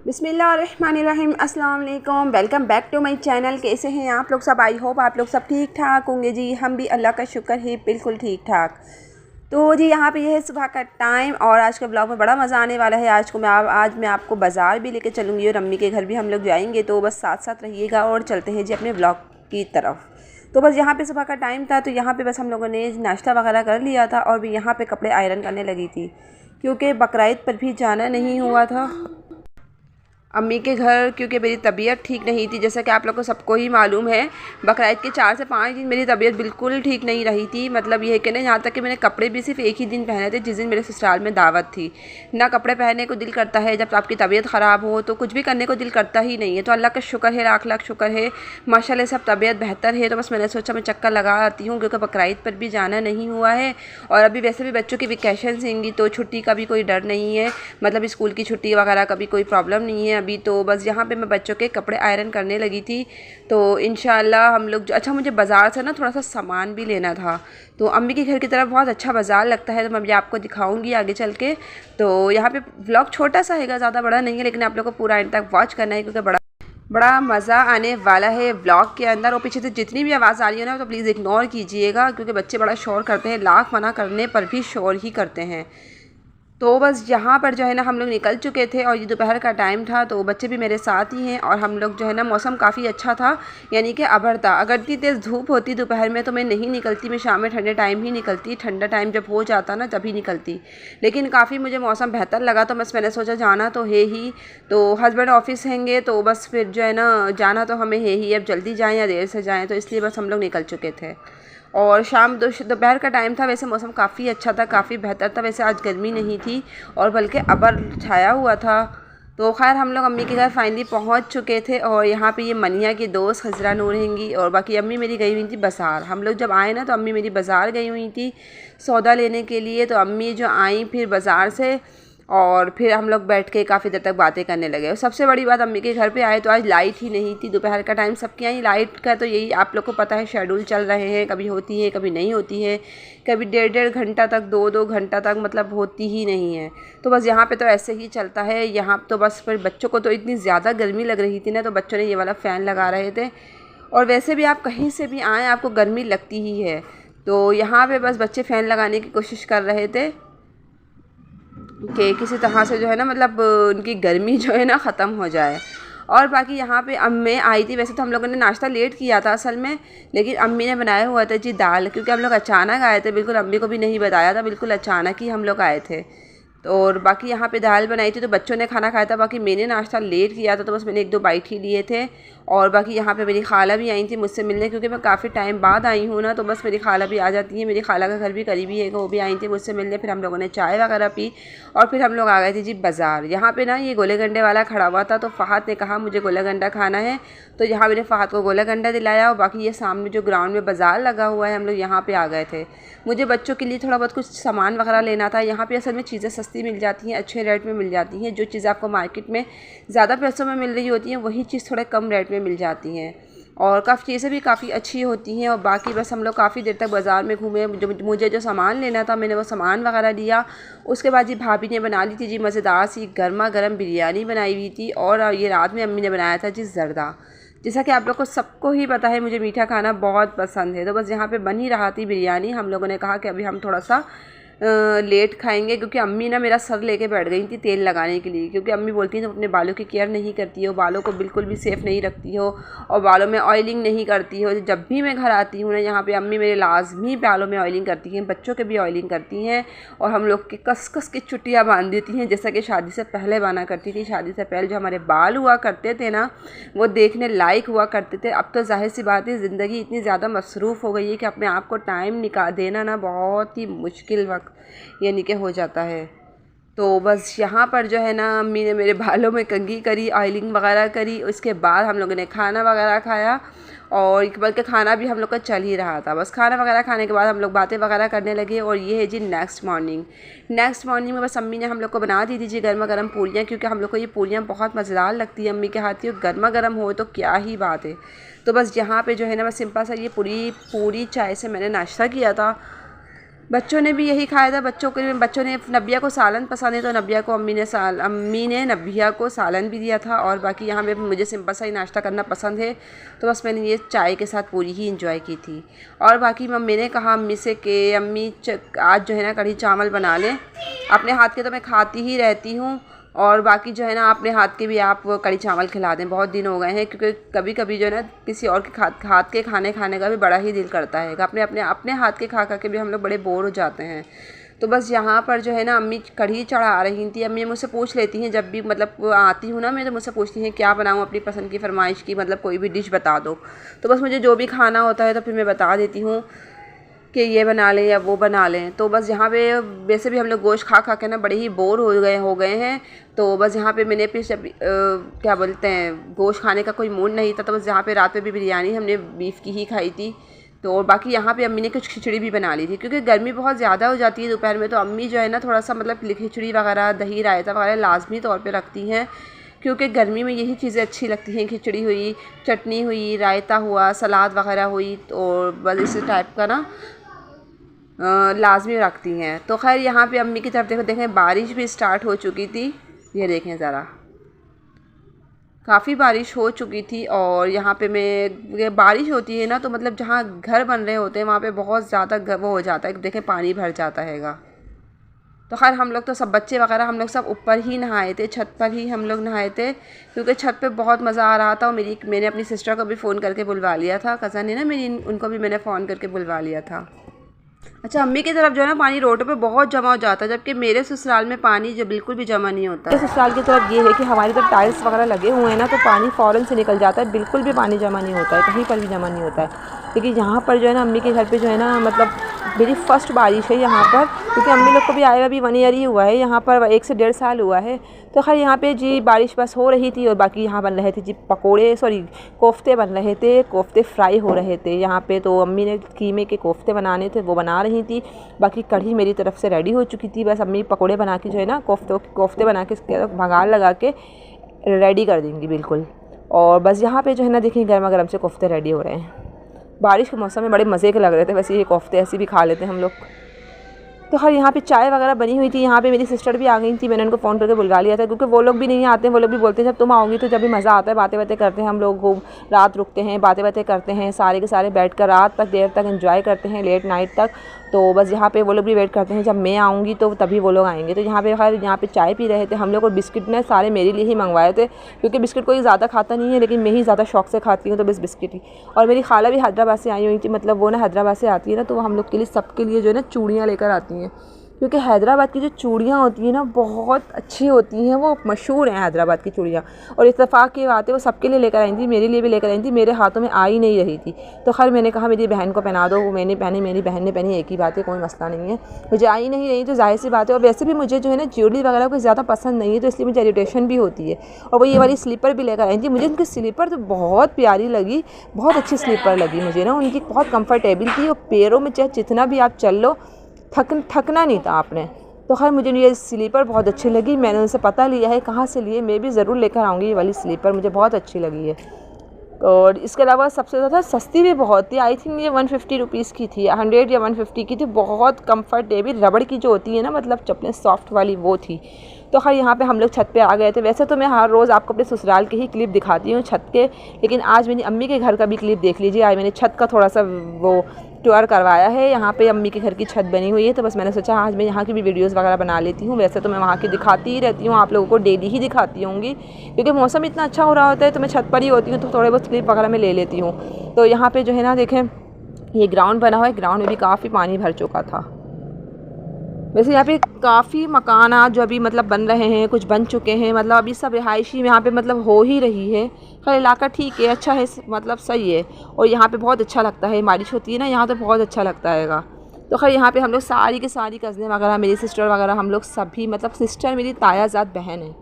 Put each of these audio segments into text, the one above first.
बिस्मिल्लाहिर्रहमानिर्रहीम, अस्सलाम वालेकुम। Welcome back to my channel. कैसे हैं आप लोग सब? आई होप आप लोग सब ठीक ठाक होंगे जी। हम भी अल्लाह का शुक्र है बिल्कुल ठीक ठाक। तो जी यहाँ पे ये है सुबह का टाइम और आज के ब्लॉग में बड़ा मज़ा आने वाला है। आज मैं आपको बाज़ार भी लेके चलूँगी और अम्मी के घर भी हम लोग जाएंगे, तो बस साथ साथ रहिएगा और चलते हैं जी अपने ब्लॉग की तरफ। तो बस यहाँ पे सुबह का टाइम था, तो यहाँ पे बस हम लोगों ने नाश्ता वगैरह कर लिया था और भी यहाँ पे कपड़े आयरन करने लगी थी, क्योंकि बकरीद पर भी जाना नहीं हुआ था अम्मी के घर, क्योंकि मेरी तबीयत ठीक नहीं थी। जैसा कि आप लोग को सबको ही मालूम है, बकरीद के 4 से 5 दिन मेरी तबीयत बिल्कुल ठीक नहीं रही थी। मतलब ये है कि ना, यहाँ तक कि मैंने कपड़े भी सिर्फ एक ही दिन पहने थे, जिस दिन मेरे ससुराल में दावत थी। ना कपड़े पहनने को दिल करता है, जब आपकी तबीयत ख़राब हो तो कुछ भी करने को दिल करता ही नहीं है। तो अल्लाह का शुक्र है, लाख लाख शुक्र है, माशाल्लाह सब तबीयत बेहतर है। तो बस मैंने सोचा मैं चक्कर लगा आती हूँ, क्योंकि बकरीद पर भी जाना नहीं हुआ है और अभी वैसे भी बच्चों की वेकेशन होंगी, तो छुट्टी का भी कोई डर नहीं है। मतलब स्कूल की छुट्टी वगैरह का भी कोई प्रॉब्लम नहीं है अभी। तो बस यहाँ पे मैं बच्चों के कपड़े आयरन करने लगी थी। तो इंशाल्लाह हम लोग अच्छा, मुझे बाज़ार से ना थोड़ा सा सामान भी लेना था। तो अम्मी के घर की तरफ बहुत अच्छा बाज़ार लगता है, तो मैं अभी आपको दिखाऊंगी आगे चल के। तो यहाँ पे व्लॉग छोटा सा है, ज़्यादा बड़ा नहीं है, लेकिन आप लोग को पूरा एंड तक वॉच करना है, क्योंकि बड़ा मज़ा आने वाला है व्लॉग के अंदर। और पीछे से जितनी भी आवाज़ आ रही है ना, तो प्लीज़ इग्नोर कीजिएगा, क्योंकि बच्चे बड़ा शोर करते हैं, लाख मना करने पर भी शोर ही करते हैं। तो बस यहाँ पर जो है ना, हम लोग निकल चुके थे और ये दोपहर का टाइम था, तो बच्चे भी मेरे साथ ही हैं और हम लोग जो है ना, मौसम काफ़ी अच्छा था, यानी कि अबर था। अगर इतनी तेज़ धूप होती दोपहर में तो मैं नहीं निकलती, मैं शाम में ठंडे टाइम ही निकलती, ठंडा टाइम जब हो जाता ना तभी निकलती। लेकिन काफ़ी मुझे मौसम बेहतर लगा, तो बस मैंने सोचा जाना तो है ही। तो हस्बैंड ऑफिस हैंगे, तो बस फिर जो है ना, जाना तो हमें है ही, अब जल्दी जाएँ या देर से जाएँ, तो इसलिए बस हम लोग निकल चुके थे। और शाम दोपहर का टाइम था, वैसे मौसम काफ़ी अच्छा था, काफ़ी बेहतर था। वैसे आज गर्मी नहीं थी और बल्कि अबर छाया हुआ था। तो खैर हम लोग अम्मी के घर फाइनली पहुंच चुके थे और यहाँ पे ये मनिया की दोस्त हजरा नूर हैंगी और बाकी अम्मी मेरी गई हुई थी बाज़ार। हम लोग जब आए ना, तो अम्मी मेरी बाज़ार गई हुई थी सौदा लेने के लिए। तो अम्मी जो आई फिर बाज़ार से, और फिर हम लोग बैठ के काफ़ी देर तक बातें करने लगे। और सबसे बड़ी बात, अम्मी के घर पे आए तो आज लाइट ही नहीं थी दोपहर का टाइम। सबके यहाँ लाइट का तो यही आप लोग को पता है, शेड्यूल चल रहे हैं, कभी होती है कभी नहीं होती है, कभी 1.5 घंटा तक 2 घंटा तक मतलब होती ही नहीं है। तो बस यहाँ पे तो ऐसे ही चलता है। यहाँ तो बस फिर बच्चों को तो इतनी ज़्यादा गर्मी लग रही थी ना, तो बच्चों ने ये वाला फ़ैन लगा रहे थे। और वैसे भी आप कहीं से भी आएँ, आपको गर्मी लगती ही है। तो यहाँ पर बस बच्चे फ़ैन लगाने की कोशिश कर रहे थे कि किसी तरह से जो है ना, मतलब उनकी गर्मी जो है ना ख़त्म हो जाए। और बाकी यहाँ पे अम्मी आई थी। वैसे तो हम लोगों ने नाश्ता लेट किया था असल में, लेकिन अम्मी ने बनाया हुआ था जी दाल, क्योंकि हम लोग अचानक आए थे, बिल्कुल अम्मी को भी नहीं बताया था, बिल्कुल अचानक ही हम लोग आए थे। तो और बाकी यहाँ पे दाल बनाई थी, तो बच्चों ने खाना खाया था, बाकी मैंने नाश्ता लेट किया था, तो बस मैंने 1-2 बाइट ही लिए थे। और बाकी यहाँ पे मेरी खाला भी आई थी मुझसे मिलने, क्योंकि मैं काफ़ी टाइम बाद आई हूँ ना, तो बस मेरी खाला भी आ जाती है। मेरी खाला का घर भी करीबी है, वो भी आई थी मुझसे मिलने। फिर हम लोगों ने चाय वगैरह पी और फिर हम लोग आ गए थे जी बाज़ार। यहाँ पे ना ये गोले गंडे वाला खड़ा हुआ था, तो फ़हद ने कहा मुझे गोला गंडा खाना है, तो यहाँ मैंने फ़हद को गोला गंडा दिलाया। और बाकी ये सामने जो ग्राउंड में बाज़ार लगा हुआ है, हम लोग यहाँ पर आ गए थे। मुझे बच्चों के लिए थोड़ा बहुत कुछ सामान वगैरह लेना था। यहाँ पे असल में चीज़ें सस्ती मिल जाती हैं, अच्छे रेट में मिल जाती हैं। जो चीज़ आपको मार्केट में ज़्यादा पैसों में मिल रही होती हैं, वही चीज़ थोड़े कम रेट में मिल जाती हैं और काफ़ी चीज़ें भी काफ़ी अच्छी होती हैं। और बाकी बस हम लोग काफ़ी देर तक बाज़ार में घूमे। मुझे जो सामान लेना था, मैंने वो सामान वगैरह लिया। उसके बाद जी भाभी ने बना ली थी जी मज़ेदार सी गर्मा गर्म बिरयानी बनाई हुई थी, और ये रात में अम्मी ने बनाया था जी ज़र्दा। जैसा कि आप लोग को सबको ही पता है, मुझे मीठा खाना बहुत पसंद है। तो बस यहाँ पे बन ही रहा थी बिरयानी। हम लोगों ने कहा कि अभी हम थोड़ा सा लेट खाएंगे, क्योंकि अम्मी ना मेरा सर लेके बैठ गई थी तेल लगाने के लिए, क्योंकि अम्मी बोलती हैं तुम अपने बालों की केयर नहीं करती हो, बालों को बिल्कुल भी सेफ़ नहीं रखती हो और बालों में ऑयलिंग नहीं करती हो। जब भी मैं घर आती हूँ ना, यहाँ पे अम्मी मेरे लाजमी बालों में ऑयलिंग करती हैं, बच्चों के भी ऑयलिंग करती हैं और हम लोग की कस कस की चुटियाँ बांध देती हैं, जैसा कि शादी से पहले बांधा करती थी। शादी से पहले जो हमारे बाल हुआ करते थे ना, वो देखने लायक हुआ करते थे। अब तो जाहिर सी बात है, ज़िंदगी इतनी ज़्यादा मसरूफ़ हो गई है कि अपने आप को टाइम निकाल देना ना बहुत ही मुश्किल वक्त यानी कि हो जाता है। तो बस यहाँ पर जो है ना, अम्मी ने मेरे बालों में कंघी करी, ऑयलिंग वगैरह करी। उसके बाद हम लोगों ने खाना वगैरह खाया, और बल्कि खाना भी हम लोग का चल ही रहा था। बस खाना वगैरह खाने के बाद हम लोग बातें वगैरह करने लगे। और ये है जी नेक्स्ट मॉर्निंग में बस अम्मी ने हम लोग को बना दी थी जी गर्मा गर्म पूरियाँ, क्योंकि हम लोग को ये पूरियाँ बहुत मज़ेदार लगती है अम्मी के हाथ की, और गर्मा गर्म हो तो क्या ही बात है। तो बस यहाँ पे जो है ना, बस सिंपल सा ये पूरी चाय से मैंने नाश्ता किया था। बच्चों ने भी यही खाया था। बच्चों ने नबिया को सालन पसंद है तो नबिया को अम्मी ने नबिया को सालन भी दिया था। और बाकी यहाँ पे मुझे सिंपल सा ही नाश्ता करना पसंद है तो बस मैंने ये चाय के साथ पूरी ही इंजॉय की थी। और बाकी मम्मी ने कहा अम्मी से कि अम्मी आज जो है ना कढ़ी चावल बना लें, अपने हाथ के तो मैं खाती ही रहती हूँ और बाकी जो है ना अपने हाथ के भी आप कढ़ी चावल खिला दें, बहुत दिन हो गए हैं। क्योंकि कभी कभी जो है ना किसी और के हाथ के खाने का भी बड़ा ही दिल करता है। अपने हाथ के खा के भी हम लोग बड़े बोर हो जाते हैं। तो बस यहाँ पर जो है ना अम्मी कढ़ी चढ़ा रही थी। अम्मी मुझसे पूछ लेती हैं जब भी मतलब आती हूँ ना मैं, तो मुझसे पूछती हैं क्या बनाऊँ, अपनी पसंद की फरमाइश की मतलब कोई भी डिश बता दो। तो बस मुझे जो भी खाना होता है तो फिर मैं बता देती हूँ कि ये बना लें या वो बना लें। तो बस यहाँ पे वैसे भी हम लोग गोश्त खा के ना बड़े ही बोर हो गए हैं। तो बस यहाँ पे मैंने फिर क्या बोलते हैं गोश्त खाने का कोई मूड नहीं था तो बस यहाँ पे रात में भी बिरयानी हमने बीफ की ही खाई थी। तो और बाकी यहाँ पे अम्मी ने कुछ खिचड़ी भी बना ली थी क्योंकि गर्मी बहुत ज़्यादा हो जाती है दोपहर में। तो अम्मी जो है ना थोड़ा सा मतलब खिचड़ी वगैरह दही रायता वगैरह लाजमी तौर पर रखती हैं क्योंकि गर्मी में यही चीज़ें अच्छी लगती हैं। खिचड़ी हुई, चटनी हुई, रायता हुआ, सलाद वगैरह हुई और बस इस टाइप का ना लाजमी रखती हैं। तो खैर यहाँ पे अम्मी की तरफ देखें बारिश भी स्टार्ट हो चुकी थी। ये देखें ज़रा काफ़ी बारिश हो चुकी थी। और यहाँ पे बारिश होती है ना तो मतलब जहाँ घर बन रहे होते हैं वहाँ पे बहुत ज़्यादा वो हो जाता है, देखें पानी भर जाता हैगा। तो खैर हम लोग तो सब बच्चे वगैरह हम लोग सब ऊपर ही नहाए थे, छत पर ही हम लोग नहाए थे क्योंकि छत पे बहुत मज़ा आ रहा था। और मैंने अपनी सिस्टर को भी फ़ोन करके बुलवा लिया था, कज़न है ना मेरी, उनको भी मैंने फ़ोन करके बुलवा लिया था। अच्छा अम्मी की तरफ जो है ना पानी रोड पे बहुत जमा हो जाता है जबकि मेरे ससुराल में पानी जो बिल्कुल भी जमा नहीं होता है। ससुराल की तरफ ये है कि हमारी तरफ टाइल्स वगैरह लगे हुए हैं ना तो पानी फ़ौरन से निकल जाता है, बिल्कुल भी पानी जमा नहीं होता है, कहीं पर भी जमा नहीं होता है। लेकिन यहाँ पर जो है ना अम्मी के घर पे जो है ना मतलब मेरी फ़र्स्ट बारिश है यहाँ पर क्योंकि अम्मी लोग को भी आए हुआ अभी 1 ईयर ही हुआ है यहाँ पर, 1 से 1.5 साल हुआ है। तो खैर यहाँ पे जी बारिश बस हो रही थी और बाकी यहाँ बन रहे थे जी कोफ्ते बन रहे थे, कोफ्ते फ्राई हो रहे थे यहाँ पे। तो अम्मी ने कीमे के कोफ्ते बनाने थे वो बना रही थी, बाकी कढ़ी मेरी तरफ से रेडी हो चुकी थी। बस अम्मी पकोड़े बना के जो है ना कोफ्ते बना के इसके भगार लगा के रेडी कर देंगी बिल्कुल। और बस यहाँ पे जो है ना देखिए गर्मा गर्म से कोफ्ते रेडी हो रहे हैं। बारिश के मौसम में बड़े मज़े के लग रहे थे, वैसे ये कोफ्ते ऐसे भी खा लेते हैं हम लोग। तो खैर यहाँ पे चाय वगैरह बनी हुई थी। यहाँ पे मेरी सिस्टर भी आ गई थी, मैंने उनको फ़ोन करके बुलवा लिया था क्योंकि वो लोग भी नहीं आते हैं। वो लोग भी बोलते हैं जब तुम आओगी तो जब भी मज़ा आता है, बातें बातें करते हैं हम लोग, खूब रात रुकते हैं, बातें बातें करते हैं, सारे के सारे बैठ कर रात तक देर तक एंजॉय करते हैं, लेट नाइट तक। तो बस यहाँ पे वो लोग भी वेट करते हैं जब मैं आऊँगी तो तभी वो लोग आएंगे। तो यहाँ पे खैर यहाँ पे चाय पी रहे थे हम लोग और बिस्किट ने सारे मेरे लिए ही मंगवाए थे क्योंकि बिस्किट कोई ज़्यादा खाता नहीं है लेकिन मैं ही ज़्यादा शौक से खाती हूँ तो बस बिस्किट ही। और मेरी खाला भी हैदराबाद से आई हुई थी, मतलब वो ना हैदराबाद से आती है ना तो वो हम लोग के लिए सबके लिए जो है ना चूड़ियाँ लेकर आती हैं क्योंकि हैदराबाद की जो चूड़ियाँ होती हैं ना बहुत अच्छी होती हैं, वो मशहूर हैं हैदराबाद की चूड़ियाँ। और इत्तेफाक की बात है वो सबके लिए लेकर आई थी, मेरे लिए भी लेकर आई थी, मेरे हाथों में आ ही नहीं रही थी। तो खैर मैंने कहा मेरी बहन को पहना दो, वो मैंने पहनी, मेरी बहन ने पहनी, एक ही बात है, कोई मसला नहीं है। मुझे आ ही नहीं रही तो जाहिर सी बात है। और वैसे भी मुझे जो है ना ज्वेलरी वगैरह कोई ज़्यादा पसंद नहीं है तो इसलिए मुझे इरिटेशन भी होती है। और वो ये वाली स्लीपर भी लेकर आई थी, मुझे उनकी स्लीपर तो बहुत प्यारी लगी, बहुत अच्छी स्लीपर लगी मुझे ना, उनकी बहुत कम्फर्टेबल थी और पैरों में चाहे जितना भी आप चल लो थकना नहीं था आपने। तो खैर मुझे ये स्लीपर बहुत अच्छी लगी, मैंने उनसे पता लिया है कहाँ से लिए, मैं भी ज़रूर लेकर आऊँगी ये वाली स्लीपर, मुझे बहुत अच्छी लगी है। और इसके अलावा सबसे ज़्यादा सस्ती भी बहुत थी, आई थिंक ये 150 रुपीज़ की थी, 100 या 150 की थी, बहुत कम्फर्टेबल रबड़ की जो होती है ना मतलब चप्पलें सॉफ्ट वाली वो थी। तो खैर यहाँ पे हम लोग छत पे आ गए थे। वैसे तो मैं हर रोज़ आपको अपने ससुराल के ही क्लिप दिखाती हूँ छत के, लेकिन आज मैंने अम्मी के घर का भी क्लिप देख लीजिए। आज मैंने छत का थोड़ा सा वो टूर करवाया है, यहाँ पे अम्मी के घर की छत बनी हुई है तो बस मैंने सोचा आज मैं यहाँ की भी वीडियोस वगैरह बना लेती हूँ। वैसे तो मैं वहाँ की दिखाती ही रहती हूँ, आप लोगों को डेली ही दिखाती होंगी क्योंकि मौसम इतना अच्छा हो रहा होता है तो मैं छत पर ही होती हूँ तो थोड़े बहुत क्लिप वगैरह मैं ले लेती हूँ। तो यहाँ पर जो है ना देखें ये ग्राउंड बना हुआ है, ग्राउंड में भी काफ़ी पानी भर चुका था। वैसे यहाँ पे काफ़ी मकानात जो अभी मतलब बन रहे हैं, कुछ बन चुके हैं, मतलब अभी सब रिहायशी यहाँ पे मतलब हो ही रही है। खैर इलाका ठीक है, अच्छा है, मतलब सही है। और यहाँ पे बहुत अच्छा लगता है, बारिश होती है ना यहाँ तो बहुत अच्छा लगता हैगा। तो खैर यहाँ पे हम लोग सारी की सारी कज़नें वगैरह, मेरी सिस्टर वगैरह, हम लोग सभी मतलब सिस्टर मेरी तायाज़ाद बहन है,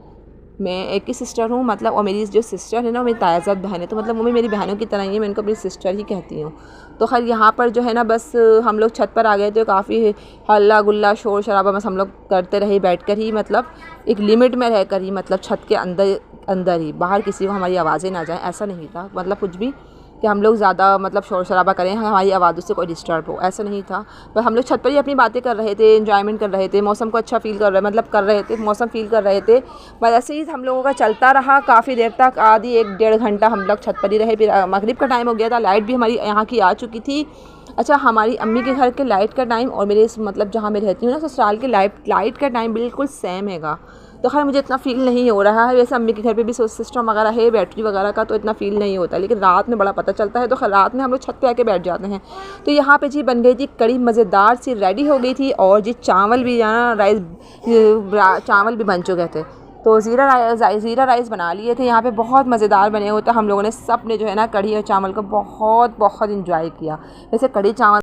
मैं एक ही सिस्टर हूँ मतलब, और मेरी जो सिस्टर है ना वो मेरी तायाज़ाद बहन है तो मतलब वो भी मेरी बहनों की तरह ही है, मैं इनको अपनी सिस्टर ही कहती हूँ। तो खैर यहाँ पर जो है ना बस हम लोग छत पर आ गए थे, काफ़ी हल्ला गुल्ला शोर शराबा बस हम लोग करते रहे बैठ कर ही, मतलब एक लिमिट में रह कर ही, मतलब छत के अंदर ही, बाहर किसी को हमारी आवाज़ें ना जाए ऐसा नहीं था, मतलब कुछ भी कि हम लोग ज़्यादा मतलब शोर शराबा करें, हमारी आवाज़ों से कोई डिस्टर्ब हो, ऐसा नहीं था। पर हम लोग छत पर ही अपनी बातें कर रहे थे, एंजॉयमेंट कर रहे थे, मौसम को अच्छा फ़ील कर रहे मतलब कर रहे थे, मौसम फ़ील कर रहे थे। बस ऐसे ही हम लोगों का चलता रहा काफ़ी देर तक, आधी 1-1.5 घंटा हम लोग छत पर ही रहे। फिर मगरिब का टाइम हो गया था, लाइट भी हमारी यहाँ की आ चुकी थी। अच्छा, हमारी अम्मी के घर के लाइट का टाइम और मेरे मतलब जहाँ मैं रहती हूँ ना ससुराल के लाइट का टाइम बिल्कुल सेम हैगा। तो खैर मुझे इतना फ़ील नहीं हो रहा है। वैसे अम्मी के घर पे भी सिस्टम वगैरह है बैटरी वगैरह का, तो इतना फ़ील नहीं होता, लेकिन रात में बड़ा पता चलता है। तो खैर रात में हम लोग छत पे आके बैठ जाते हैं। तो यहाँ पे जी बन गई थी कड़ी, मज़ेदार सी रेडी हो गई थी, और जी चावल भी चावल भी बन चुके थे। तो ज़ीरा राइस बना लिए थे यहाँ पे, बहुत मज़ेदार बने हुए थे। हम लोगों ने सब ने जो है ना कढ़ी और चावल को बहुत बहुत इंजॉय किया। वैसे कढ़ी चावल